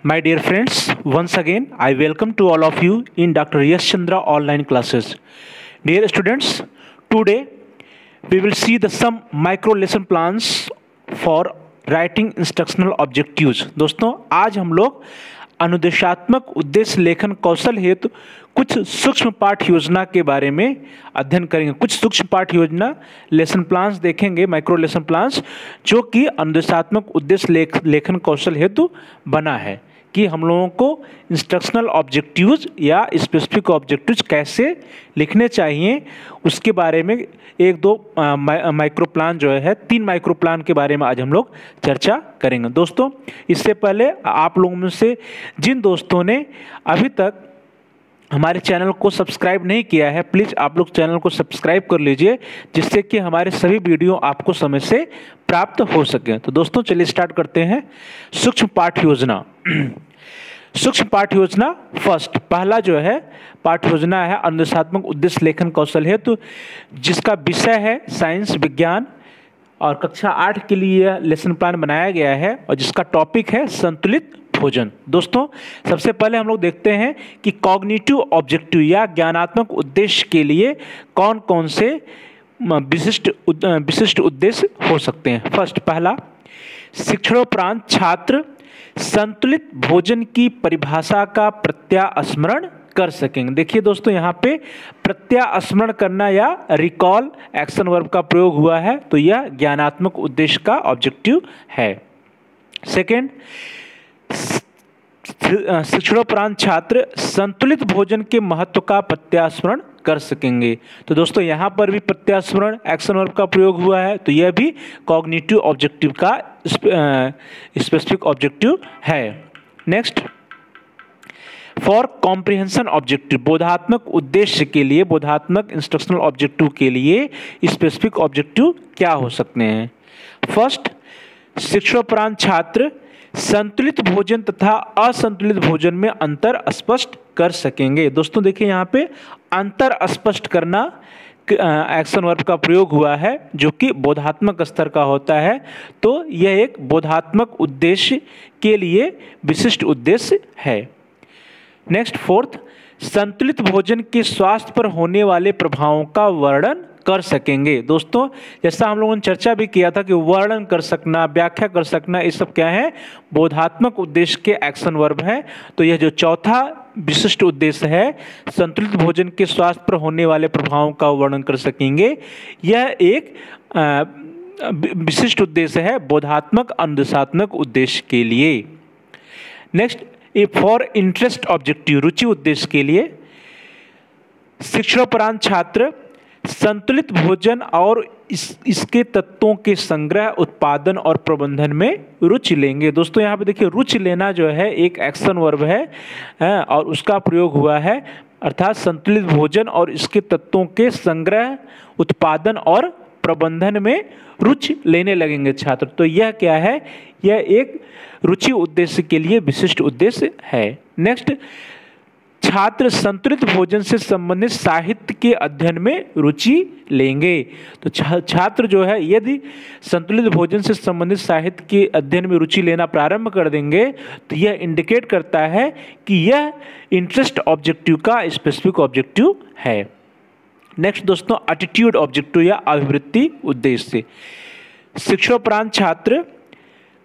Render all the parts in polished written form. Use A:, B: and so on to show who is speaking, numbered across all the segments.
A: My dear friends, once again I welcome to all of you in Dr. Yash Chandra online classes. Dear students, today we will see the some micro lesson plans for writing instructional objectives. दोस्तों आज हम लोग अनुदेशात्मक उद्देश्य लेखन कौशल हेतु कुछ सूक्ष्म पाठ योजना के बारे में अध्ययन करेंगे। कुछ सूक्ष्म पाठ योजना लेसन प्लान्स देखेंगे, माइक्रो लेसन प्लान्स, जो कि अनुदेशात्मक उद्देश्य लेखन कौशल हेतु बना है कि हम लोगों को इंस्ट्रक्शनल ऑब्जेक्टिव्स या स्पेसिफिक ऑब्जेक्टिव्स कैसे लिखने चाहिए, उसके बारे में एक दो माइक्रो प्लान जो है, 3 माइक्रो प्लान के बारे में आज हम लोग चर्चा करेंगे। दोस्तों इससे पहले आप लोगों में से जिन दोस्तों ने अभी तक हमारे चैनल को सब्सक्राइब नहीं किया है, प्लीज़ आप लोग चैनल को सब्सक्राइब कर लीजिए, जिससे कि हमारे सभी वीडियो आपको समय से प्राप्त हो सके। तो दोस्तों चलिए स्टार्ट करते हैं। सूक्ष्म पाठ योजना। सूक्ष्म पाठ योजना फर्स्ट, पहला जो है पाठ योजना है अनुदेशात्मक उद्देश्य लेखन कौशल हेतु, जिसका विषय है साइंस विज्ञान और कक्षा 8 के लिए लेसन प्लान बनाया गया है और जिसका टॉपिक है संतुलित भोजन। दोस्तों सबसे पहले हम लोग देखते हैं कि कॉग्निटिव ऑब्जेक्टिव या ज्ञानात्मक उद्देश्य के लिए कौन कौन से विशिष्ट उद्देश्य हो सकते हैं। फर्स्ट, पहला, शिक्षणोपरांत छात्र संतुलित भोजन की परिभाषा का प्रत्यास्मरण कर सकेंगे। देखिए दोस्तों यहाँ पे प्रत्यास्मरण करना या रिकॉल एक्शन वर्ब का प्रयोग हुआ है, तो यह ज्ञानात्मक उद्देश्य का ऑब्जेक्टिव है। सेकेंड, शिक्षणोपरांत छात्र संतुलित भोजन के महत्व का प्रत्यास्मरण कर सकेंगे। तो दोस्तों यहाँ पर भी प्रत्यास्मरण एक्शन वर्ब का प्रयोग हुआ है, तो यह भी कॉग्निटिव ऑब्जेक्टिव का स्पेसिफिक ऑब्जेक्टिव है। नेक्स्ट, फॉर कॉम्प्रिहेंशन ऑब्जेक्टिव, बोधात्मक उद्देश्य के लिए, बोधात्मक इंस्ट्रक्शनल ऑब्जेक्टिव के लिए स्पेसिफिक ऑब्जेक्टिव क्या हो सकते हैं। फर्स्ट, शिक्षणोपरांत छात्र संतुलित भोजन तथा असंतुलित भोजन में अंतर स्पष्ट कर सकेंगे। दोस्तों देखिए यहाँ पे अंतर स्पष्ट करना एक्शन वर्ब का प्रयोग हुआ है, जो कि बोधात्मक स्तर का होता है, तो यह एक बोधात्मक उद्देश्य के लिए विशिष्ट उद्देश्य है। नेक्स्ट, फोर्थ, संतुलित भोजन के स्वास्थ्य पर होने वाले प्रभावों का वर्णन कर सकेंगे। दोस्तों जैसा हम लोगों ने चर्चा भी किया था कि वर्णन कर सकना, व्याख्या कर सकना, ये सब क्या है, बोधात्मक उद्देश्य के एक्शन वर्ब है। तो यह जो चौथा विशिष्ट उद्देश्य है, संतुलित भोजन के स्वास्थ्य पर होने वाले प्रभावों का वर्णन कर सकेंगे, यह एक विशिष्ट उद्देश्य है बोधात्मक अनुदेशात्मक उद्देश्य के लिए। नेक्स्ट, फॉर इंटरेस्ट ऑब्जेक्टिव, रुचि उद्देश्य के लिए, शिक्षणोपरांत छात्र संतुलित भोजन और इसके तत्वों के संग्रह, उत्पादन और प्रबंधन में रुचि लेंगे। दोस्तों यहाँ पे देखिए रुचि लेना जो है एक एक्शन वर्ब है और उसका प्रयोग हुआ है, अर्थात संतुलित भोजन और इसके तत्वों के संग्रह, उत्पादन और प्रबंधन में रुचि लेने लगेंगे छात्र। तो यह क्या है, यह एक रुचि उद्देश्य के लिए विशिष्ट उद्देश्य है। नेक्स्ट, छात्र संतुलित भोजन से संबंधित साहित्य के अध्ययन में रुचि लेंगे। तो छात्र जो है यदि संतुलित भोजन से संबंधित साहित्य के अध्ययन में रुचि लेना प्रारंभ कर देंगे, तो यह इंडिकेट करता है कि यह इंटरेस्ट ऑब्जेक्टिव का स्पेसिफिक ऑब्जेक्टिव है। नेक्स्ट दोस्तों, एटीट्यूड ऑब्जेक्टिव या अभिवृत्ति उद्देश्य, शिक्षणोपरांत छात्र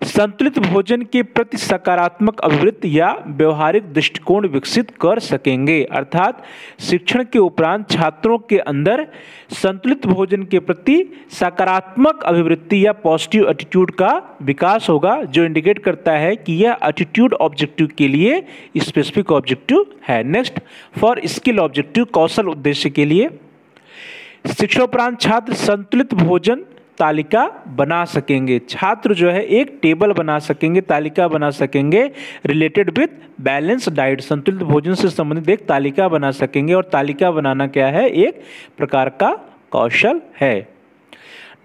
A: संतुलित भोजन के प्रति सकारात्मक अभिवृत्ति या व्यवहारिक दृष्टिकोण विकसित कर सकेंगे। अर्थात शिक्षण के उपरांत छात्रों के अंदर संतुलित भोजन के प्रति सकारात्मक अभिवृत्ति या पॉजिटिव एटीट्यूड का विकास होगा, जो इंडिकेट करता है कि यह एटीट्यूड ऑब्जेक्टिव के लिए स्पेसिफिक ऑब्जेक्टिव है। नेक्स्ट, फॉर स्किल ऑब्जेक्टिव, कौशल उद्देश्य के लिए, शिक्षणोपरांत छात्र संतुलित भोजन तालिका बना सकेंगे। छात्र जो है एक टेबल बना सकेंगे, तालिका बना सकेंगे रिलेटेड विथ बैलेंस डाइट, संतुलित भोजन से संबंधित एक तालिका बना सकेंगे, और तालिका बनाना क्या है, एक प्रकार का कौशल है।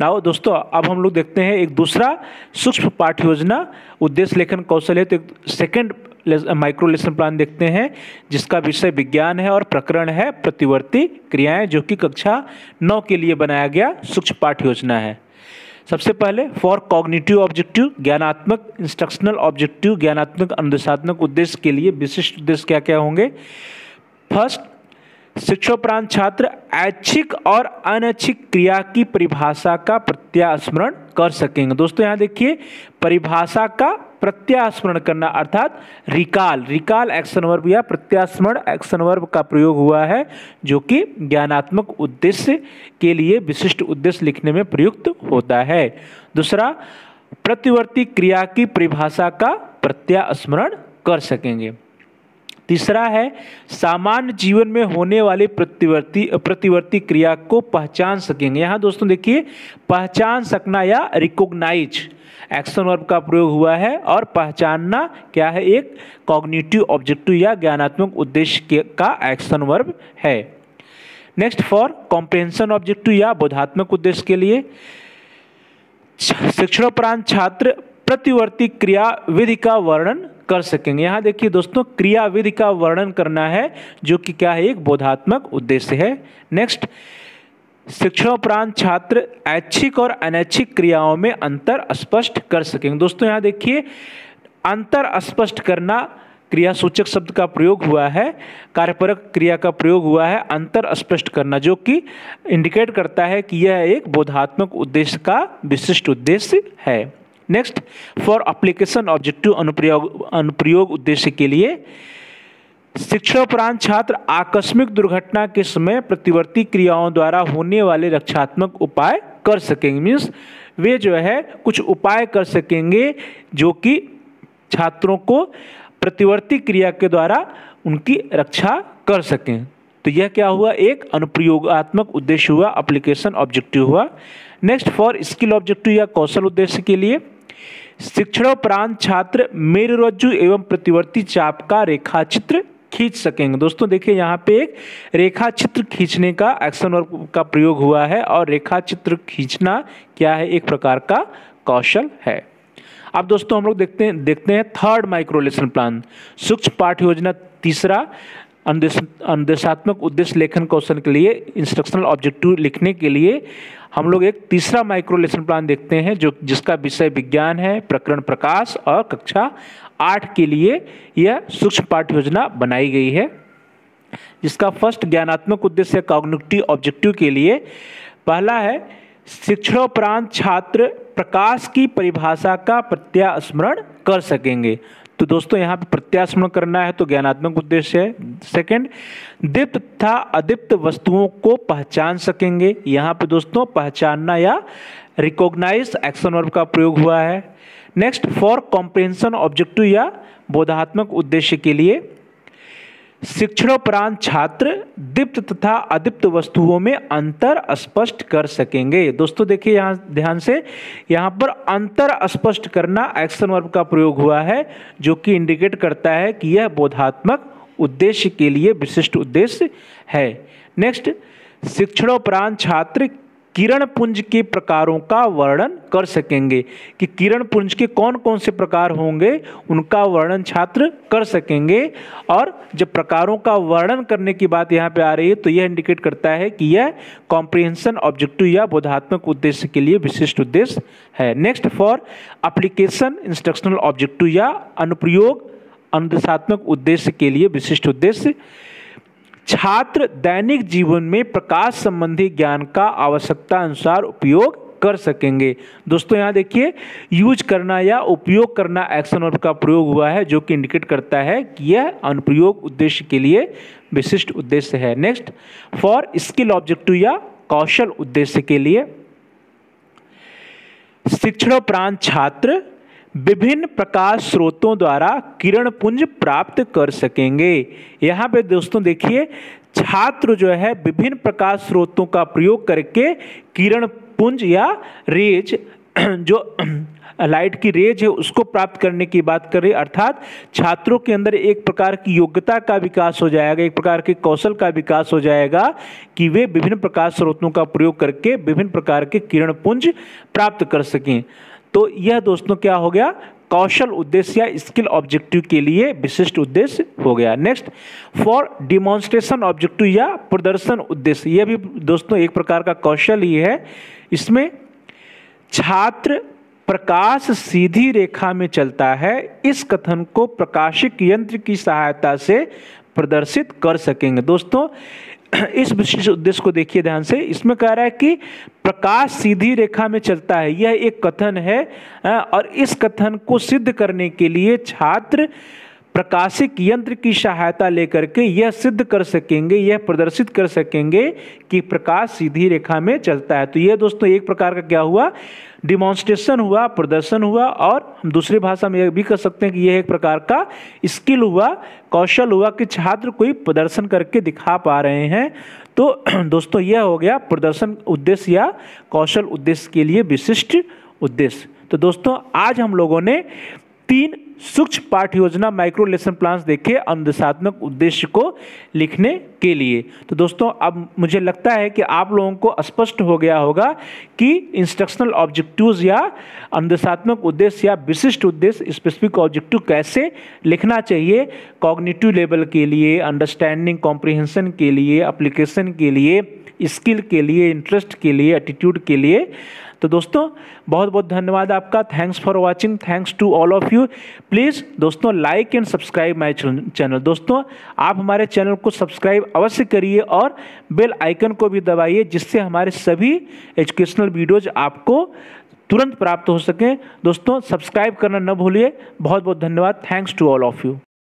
A: नाउ दोस्तों अब हम लोग देखते हैं एक दूसरा सूक्ष्म पाठ योजना उद्देश्य लेखन कौशल है, तो एक सेकेंड माइक्रो लेसन प्लान देखते हैं, जिसका विषय विज्ञान है और प्रकरण है प्रतिवर्ती क्रियाएं, जो कि कक्षा 9 के लिए बनाया गया सूक्ष्म पाठ योजना है। सबसे पहले फॉर कॉग्निटिव ऑब्जेक्टिव, ज्ञानात्मक इंस्ट्रक्शनल ऑब्जेक्टिव, ज्ञानात्मक अनुदेशात्मक उद्देश्य के लिए विशिष्ट उद्देश्य क्या क्या होंगे। फर्स्ट, शिक्षोपरांत छात्र ऐच्छिक और अनैच्छिक क्रिया की परिभाषा का प्रत्यास्मरण कर सकेंगे। दोस्तों यहाँ देखिए, परिभाषा का प्रत्यास्मरण करना अर्थात रिकाल एक्शन वर्ब या प्रत्यास्मरण एक्शन वर्ब का प्रयोग हुआ है, जो कि ज्ञानात्मक उद्देश्य के लिए विशिष्ट उद्देश्य लिखने में प्रयुक्त होता है। दूसरा, प्रतिवर्ती क्रिया की परिभाषा का प्रत्यास्मरण कर सकेंगे। तीसरा है, सामान्य जीवन में होने वाली प्रतिवर्ती क्रिया को पहचान सकेंगे। यहाँ दोस्तों देखिए, पहचान सकना या रिकॉग्नाइज एक्शन वर्ब का प्रयोग हुआ है, और पहचानना क्या है, एक कॉग्निटिव ऑब्जेक्टिव या ज्ञानात्मक उद्देश्य का एक्शन वर्ब है। नेक्स्ट, फॉर कॉम्प्रिहेंशन ऑब्जेक्टिव या बोधात्मक उद्देश्य के लिए शिक्षणोपरांत छात्र प्रतिवर्ती क्रिया विधि का वर्णन कर सकेंगे। यहाँ देखिए दोस्तों, क्रिया विधि का वर्णन करना है, जो कि क्या है, एक बोधात्मक उद्देश्य है। नेक्स्ट, शिक्षणोपरांत छात्र ऐच्छिक और अनैच्छिक क्रियाओं में अंतर स्पष्ट कर सकेंगे। दोस्तों यहाँ देखिए, अंतर स्पष्ट करना क्रिया सूचक शब्द का प्रयोग हुआ है, कार्यपरक क्रिया का प्रयोग हुआ है, अंतर स्पष्ट करना, जो कि इंडिकेट करता है कि यह एक बोधात्मक उद्देश्य का विशिष्ट उद्देश्य है। नेक्स्ट, फॉर एप्लीकेशन ऑब्जेक्टिव अनुप्रयोग उद्देश्य के लिए शिक्षणोपरांत छात्र आकस्मिक दुर्घटना के समय प्रतिवर्ती क्रियाओं द्वारा होने वाले रक्षात्मक उपाय कर सकेंगे। मीन्स वे जो है कुछ उपाय कर सकेंगे जो कि छात्रों को प्रतिवर्ती क्रिया के द्वारा उनकी रक्षा कर सकें। तो यह क्या हुआ, एक अनुप्रयोगात्मक उद्देश्य हुआ, एप्लीकेशन ऑब्जेक्टिव हुआ। नेक्स्ट, फॉर स्किल ऑब्जेक्टिव या कौशल उद्देश्य के लिए शिक्षणोपरांत छात्र मेरुरज्जु एवं प्रतिवर्ती चाप का रेखाचित्र खींच सकेंगे। दोस्तों देखिए, यहाँ पे एक रेखाचित्र खींचने का एक्शन वर्ब का प्रयोग हुआ है, और रेखाचित्र खींचना क्या है, एक प्रकार का कौशल है। अब दोस्तों हम लोग देखते हैं थर्ड माइक्रो लेसन प्लान, सूक्ष्म पाठ्य योजना तीसरा, अनुदेशात्मक उद्देश्य लेखन कौशल के लिए इंस्ट्रक्शनल ऑब्जेक्टिव लिखने के लिए हम लोग एक तीसरा माइक्रो लेसन प्लान देखते हैं, जो जिसका विषय विज्ञान है, प्रकरण प्रकाश, और कक्षा 8 के लिए यह सूक्ष्म पाठ्य योजना बनाई गई है, जिसका फर्स्ट ज्ञानात्मक उद्देश्य कॉग्निटिव ऑब्जेक्टिव के लिए पहला है, शिक्षणोपरांत छात्र प्रकाश की परिभाषा का प्रत्यास्मरण कर सकेंगे। तो दोस्तों यहाँ पे प्रत्यास्मरण करना है, तो ज्ञानात्मक उद्देश्य है। सेकंड, दीप्त तथा अदीप्त वस्तुओं को पहचान सकेंगे। यहाँ पे दोस्तों पहचानना या रिकॉग्नाइज एक्शन वर्ब का प्रयोग हुआ है। नेक्स्ट, फॉर कॉम्प्रिहेंशन ऑब्जेक्टिव या बोधात्मक उद्देश्य के लिए शिक्षणोपरांत छात्र दीप्त तथा अदीप्त वस्तुओं में अंतर स्पष्ट कर सकेंगे। दोस्तों देखिए यहाँ ध्यान से, यहाँ पर अंतर स्पष्ट करना एक्शन वर्ब का प्रयोग हुआ है, जो कि इंडिकेट करता है कि यह बोधात्मक उद्देश्य के लिए विशिष्ट उद्देश्य है। नेक्स्ट, शिक्षणोपरांत छात्र किरण पुंज के प्रकारों का वर्णन कर सकेंगे, कि किरण पुंज के कौन कौन से प्रकार होंगे उनका वर्णन छात्र कर सकेंगे। और जब प्रकारों का वर्णन करने की बात यहाँ पे आ रही है, तो यह इंडिकेट करता है कि यह कॉम्प्रिहेंशन ऑब्जेक्टिव या बोधात्मक उद्देश्य के लिए विशिष्ट उद्देश्य है। Next, for application instructional objective या अनुप्रयोग अनुदेशात्मक उद्देश्य के लिए विशिष्ट उद्देश्य छात्र दैनिक जीवन में प्रकाश संबंधी ज्ञान का आवश्यकता अनुसार उपयोग कर सकेंगे। दोस्तों यहाँ देखिए, यूज करना या उपयोग करना एक्शन वर्ब का प्रयोग हुआ है, जो कि इंडिकेट करता है कि यह अनुप्रयोग उद्देश्य के लिए विशिष्ट उद्देश्य है। नेक्स्ट, फॉर स्किल ऑब्जेक्टिव या कौशल उद्देश्य के लिए शिक्षणोपरांत छात्र विभिन्न प्रकाश स्रोतों द्वारा किरण पुंज प्राप्त कर सकेंगे। यहाँ पे दोस्तों देखिए, छात्र जो है विभिन्न प्रकाश स्रोतों का प्रयोग करके किरण पुंज या रेज, जो लाइट की रेज है, उसको प्राप्त करने की बात कर रहे हैं। अर्थात छात्रों के अंदर एक प्रकार की योग्यता का विकास हो जाएगा, एक प्रकार के कौशल का विकास हो जाएगा कि वे विभिन्न प्रकाश स्रोतों का प्रयोग करके विभिन्न प्रकार के किरण पुंज प्राप्त कर सकें। तो यह दोस्तों क्या हो गया, कौशल उद्देश्य या स्किल ऑब्जेक्टिव के लिए विशिष्ट उद्देश्य हो गया। नेक्स्ट, फॉर डिमॉन्स्ट्रेशन ऑब्जेक्टिव या प्रदर्शन उद्देश्य, यह भी दोस्तों एक प्रकार का कौशल ही है। इसमें छात्र प्रकाश सीधी रेखा में चलता है, इस कथन को प्रकाशिक यंत्र की सहायता से प्रदर्शित कर सकेंगे। दोस्तों इस विशेष उद्देश्य को देखिए ध्यान से, इसमें कह रहा है कि प्रकाश सीधी रेखा में चलता है, यह एक कथन है और इस कथन को सिद्ध करने के लिए छात्र प्रकाशिक यंत्र की सहायता लेकर के यह सिद्ध कर सकेंगे, यह प्रदर्शित कर सकेंगे कि प्रकाश सीधी रेखा में चलता है। तो यह दोस्तों एक प्रकार का क्या हुआ, डिमॉन्स्ट्रेशन हुआ, प्रदर्शन हुआ, और हम दूसरी भाषा में यह भी कह सकते हैं कि यह एक प्रकार का स्किल हुआ, कौशल हुआ कि छात्र कोई प्रदर्शन करके दिखा पा रहे हैं। तो दोस्तों यह हो गया प्रदर्शन उद्देश्य या कौशल उद्देश्य के लिए विशिष्ट उद्देश्य। तो दोस्तों आज हम लोगों ने 3 सूक्ष्म पाठ योजना माइक्रो लेसन प्लान्स देखे अनुदेशात्मक उद्देश्य को लिखने के लिए। तो दोस्तों अब मुझे लगता है कि आप लोगों को स्पष्ट हो गया होगा कि इंस्ट्रक्शनल ऑब्जेक्टिव्स या अनुदेशात्मक उद्देश्य या विशिष्ट उद्देश्य स्पेसिफिक ऑब्जेक्टिव कैसे लिखना चाहिए, कॉग्निटिव लेवल के लिए, अंडरस्टैंडिंग कॉम्प्रिहेंशन के लिए, एप्लीकेशन के लिए, स्किल के लिए, इंटरेस्ट के लिए, एटीट्यूड के लिए। तो दोस्तों बहुत बहुत धन्यवाद आपका। Thanks for watching, thanks to all of you. Please दोस्तों like and subscribe my channel. दोस्तों आप हमारे चैनल को सब्सक्राइब अवश्य करिए और बेल आइकन को भी दबाइए, जिससे हमारे सभी एजुकेशनल वीडियोज आपको तुरंत प्राप्त हो सकें। दोस्तों सब्सक्राइब करना न भूलिए। बहुत बहुत धन्यवाद। Thanks to all of you.